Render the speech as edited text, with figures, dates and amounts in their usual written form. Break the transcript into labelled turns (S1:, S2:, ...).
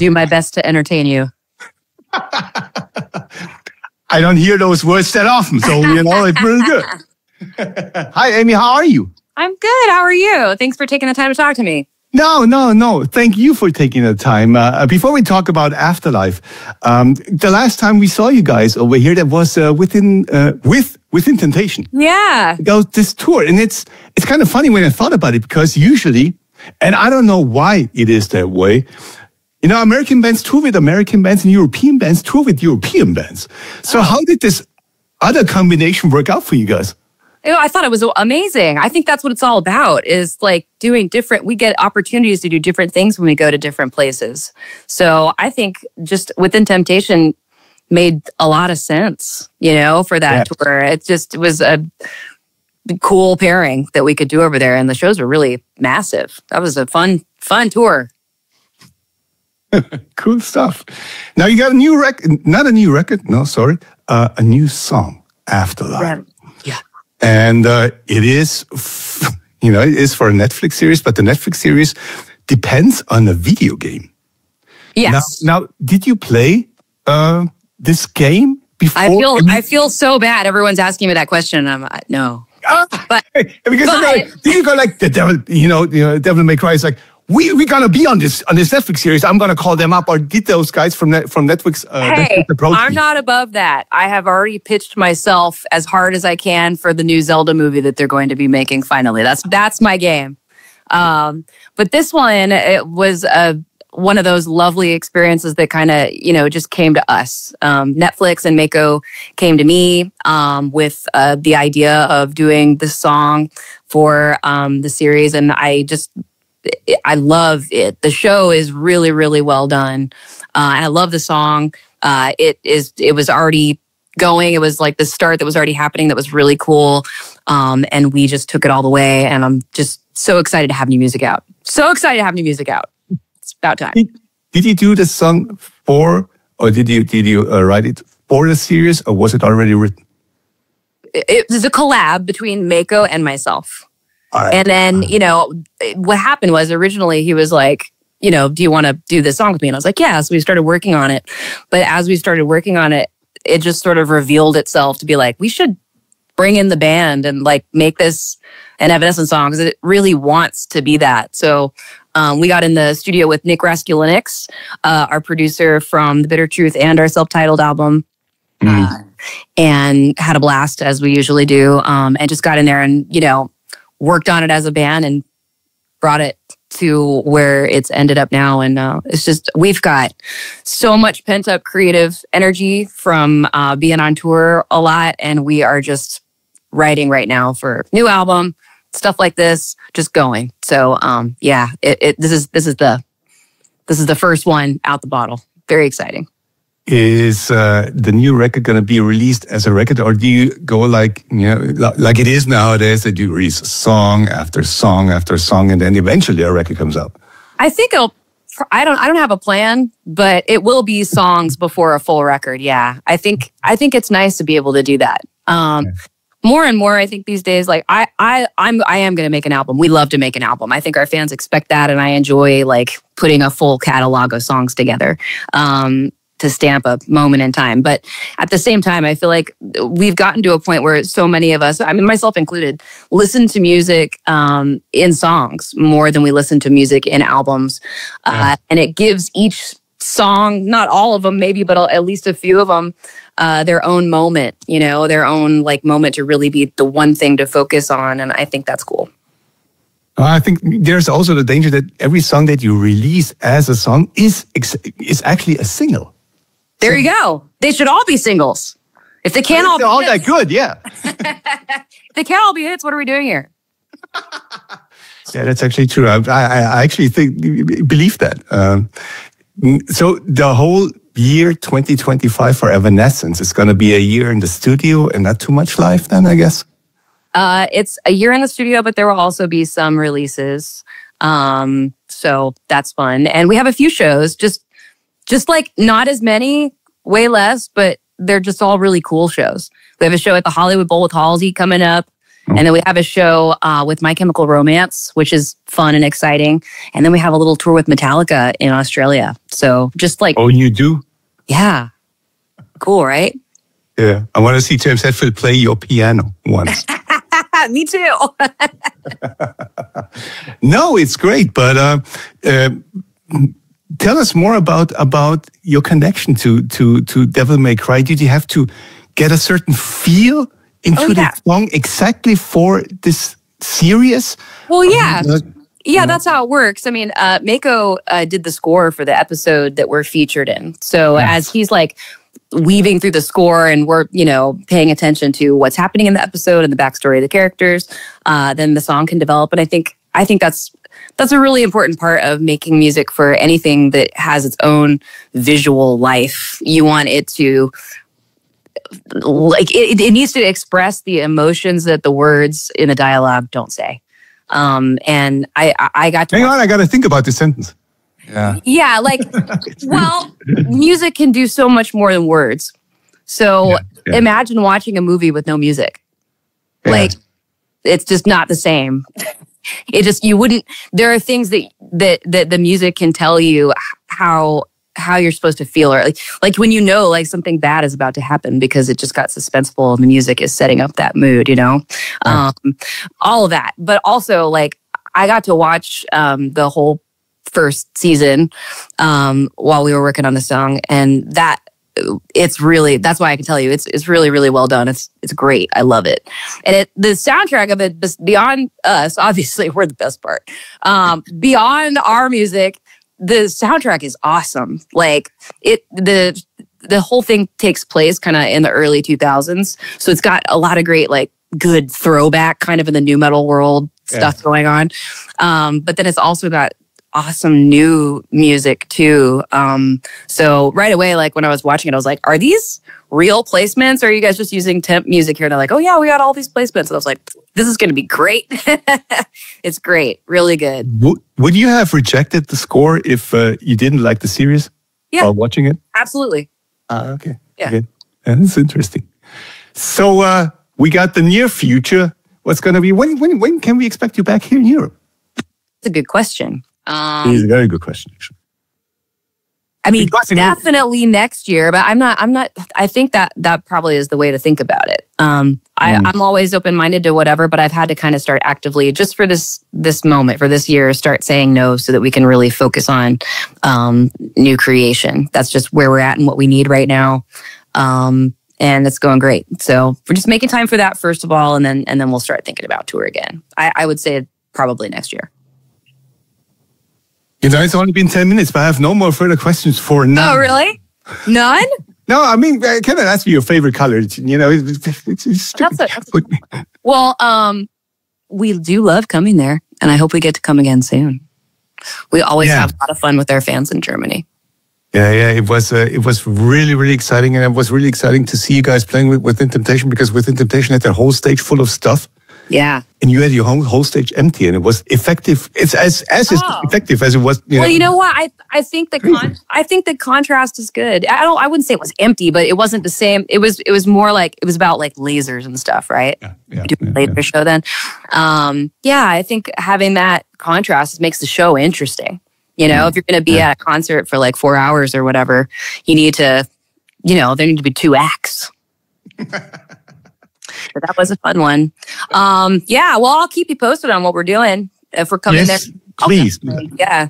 S1: do my best to entertain you.
S2: I don't hear those words that often, so it's really good. Hi, Amy. How are you?
S1: I'm good. How are you? Thanks for taking the time to talk to me.
S2: No. Thank you for taking the time. Before we talk about Afterlife, the last time we saw you guys over here, that was within Temptation.
S1: Yeah.
S2: It goes this tour, and it's kind of funny when I thought about it, because usually, and I don't know why it is that way, American bands tour with American bands and European bands tour with European bands. So how did this other combination work out for you guys?
S1: I thought it was amazing. I think that's what it's all about, is like doing different, we get opportunities to do different things when we go to different places. So I think just Within Temptation made a lot of sense, for that tour. It was a cool pairing that we could do over there. And the shows were really massive. That was a fun tour.
S2: Cool stuff. Now you got a new record, not a new record, no, sorry, a new song, Afterlife.
S1: Right. Yeah.
S2: And it is, it is for a Netflix series, but the Netflix series depends on a video game.
S1: Yes.
S2: Now did you play this game before?
S1: I feel so bad. Everyone's asking me that question, and I'm like, no.
S2: But because did you go like the devil? Devil May Cry is like, we're gonna be on this Netflix series. I'm gonna call them up. Or did those guys from Netflix?
S1: Hey, I'm not above that. I have already pitched myself as hard as I can for the new Zelda movie that they're going to be making. Finally, that's my game. But this one, it was one of those lovely experiences that kind of just came to us. Netflix and Mako came to me with the idea of doing this song for the series, and I love it. The show is really, really well done. I love the song. It was already going. It was like the start that was already happening. That was really cool. And we just took it all the way. And I'm just so excited to have new music out. It's about time.
S2: Did you do the song or did you write it for the series, or was it already written?
S1: It was a collab between Mako and myself.
S2: Right.
S1: And then, what happened was originally he was like, do you want to do this song with me? And I was like, yeah. So we started working on it. But as we started working on it, it just sort of revealed itself to be like, we should bring in the band and like make this an Evanescence song, because it really wants to be that. So we got in the studio with Nick Raskulinix, our producer from The Bitter Truth and our self-titled album. And had a blast, as we usually do. And just got in there and, worked on it as a band and brought it to where it's ended up now. And it's just, we've got so much pent up creative energy from being on tour a lot. And we are just writing right now for new album, stuff like this, just going. So this is the first one out the bottle. Very exciting.
S2: Is the new record going to be released as a record, or do you go like it is nowadays, that you release song after song after song, and then eventually a record comes out?
S1: I think I don't have a plan, but it will be songs before a full record. Yeah, I think it's nice to be able to do that. More and more, I think these days, like I am going to make an album. We love to make an album. I think our fans expect that, and I enjoy like putting a full catalog of songs together. To stamp a moment in time. But at the same time, I feel like we've gotten to a point where so many of us, I mean, myself included, listen to music in songs more than we listen to music in albums. And it gives each song, not all of them maybe, but at least a few of them, their own moment, their own like moment to really be the one thing to focus on. And I think that's cool.
S2: I think there's also the danger that every song that you release as a song is actually a single.
S1: There you go. They should all be singles. If they can't all be
S2: all that good, yeah.
S1: If they can't all be hits, what are we doing here?
S2: Yeah, that's actually true. I actually believe that. So the whole year 2025 for Evanescence is going to be a year in the studio and not too much live then, I guess?
S1: It's a year in the studio, but there will also be some releases. So that's fun. And we have a few shows, just like not as many, way less, but they're just all really cool shows. We have a show at the Hollywood Bowl with Halsey coming up And then we have a show with My Chemical Romance, which is fun and exciting. And then we have a little tour with Metallica in Australia. So just like...
S2: Oh, you do?
S1: Yeah. Cool, right?
S2: Yeah. I want to see James Hetfield play your piano once.
S1: Me too.
S2: No, it's great. But tell us more about your connection to Devil May Cry. Did you have to get a certain feel into the song exactly for this series?
S1: Well, yeah. Yeah, that's how it works. I mean, Mako did the score for the episode that we're featured in. So as he's like weaving through the score and we're, paying attention to what's happening in the episode and the backstory of the characters, then the song can develop. And I think that's a really important part of making music for anything that has its own visual life. You want it to... it needs to express the emotions that the words in the dialogue don't say. And I got to...
S2: Hang on, I got to think about this sentence.
S1: Yeah, music can do so much more than words. So imagine watching a movie with no music. Yeah. It's just not the same. You wouldn't... There are things that the music can tell you how you're supposed to feel, or like when something bad is about to happen because it just got suspenseful and the music is setting up that mood, all of that. But also I got to watch the whole first season while we were working on the song, and that's why I can tell you it's really, really well done. It's great. I love it. And the soundtrack of it, beyond us, obviously we're the best part. Beyond our music, the soundtrack is awesome. The whole thing takes place kind of in the early 2000s. So it's got a lot of great, good throwback kind of in the nu metal world stuff going on. But then it's also got awesome new music too. So right away, when I was watching it, I was like, are these real placements? Or are you guys just using temp music here? And they're like, oh yeah, we got all these placements. And I was like, this is going to be great. It's great. Really good.
S2: Would you have rejected the score if you didn't like the series while watching it?
S1: Absolutely.
S2: Okay.
S1: Yeah.
S2: Okay. That's interesting. So we got the near future. What's going to be, when can we expect you back here in Europe?
S1: That's a good question.
S2: It's a very good question, actually.
S1: I mean, definitely next year, but I'm not, I think that probably is the way to think about it. I'm always open-minded to whatever, but I've had to kind of start actively, just for this moment, for this year, start saying no so that we can really focus on new creation. That's just where we're at and what we need right now. And it's going great. So we're just making time for that, first of all, and then we'll start thinking about tour again. I would say probably next year.
S2: It's only been 10 minutes, but I have no more further questions for now.
S1: Oh, really? None?
S2: No, I mean, can I ask you your favorite color? It's
S1: well, we do love coming there, and I hope we get to come again soon. We always have a lot of fun with our fans in Germany.
S2: Yeah, it was really, really exciting, and it was really exciting to see you guys playing with Within Temptation, because Within Temptation had their whole stage full of stuff.
S1: Yeah.
S2: And you had your whole stage empty, and it was effective. It's as effective as it was.
S1: Well, you know what? I think the contrast is good. I wouldn't say it was empty, but it wasn't the same. It was more it was about lasers and stuff, right?
S2: Yeah.
S1: Do a laser show then. I think having that contrast makes the show interesting. If you're going to be at a concert for 4 hours or whatever, you need to, there need to be 2 acts. But that was a fun one. Well, I'll keep you posted on what we're doing. If we're coming there.
S2: Please.
S1: Yeah.